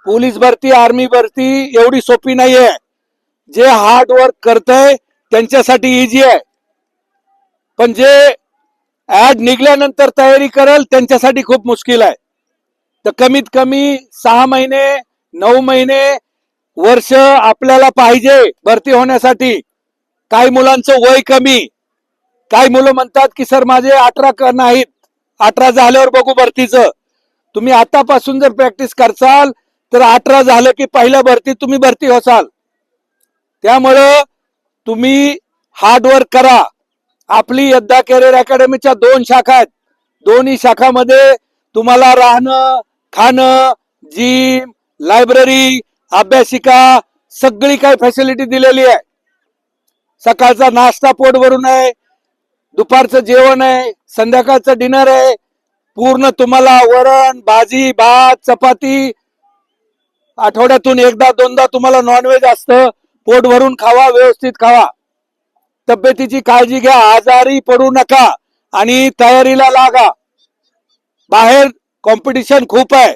Police भरती army भरती एवढी सोपी नाहीये. जे हार्ड वर्क करतय त्यांच्यासाठी इझी आहे, पण जे ऍड निघल्यानंतर तयारी करेल त्यांच्यासाठी खूप मुश्किल आहे. तर कमीत कमी 6 महिने 9 महिने वर्ष आपल्याला पाहिजे भरती होण्यासाठी. काही मुलांचं वय कमी, काही मुलं म्हणतात की सर माझे 18 नाहीत, 18 झाल्यावर बघू भरतीचं. तुम्ही आतापासून जर प्रॅक्टिस करसाल तर 18 झालं की पहिल्या भरतीत तुम्ही भरती होसाल. त्यामुळं तुम्ही हार्डवर्क करा. आपली यद्दा करिअर अकॅडमीच्या 2 शाखा आहेत. दोन्ही शाखामध्ये तुम्हाला राहणं खाणं जिम लायब्ररी अभ्यासिका सगळी काही फॅसिलिटी दिलेली आहे. सकाळचा नाश्ता पोट भरून आहे, दुपारचं जेवण आहे, संध्याकाळचं डिनर आहे. पूर्ण तुम्हाला वरण भाजी भात चपाती, आठवड्यातून एकदा दोनदा तुम्हाला नॉनव्हेज असतं. पोट भरून खावा, व्यवस्थित खावा, तब्येतीची काळजी घ्या, आजारी पडू नका आणि तयारीला लागा. बाहेर कॉम्पिटिशन खूप आहे.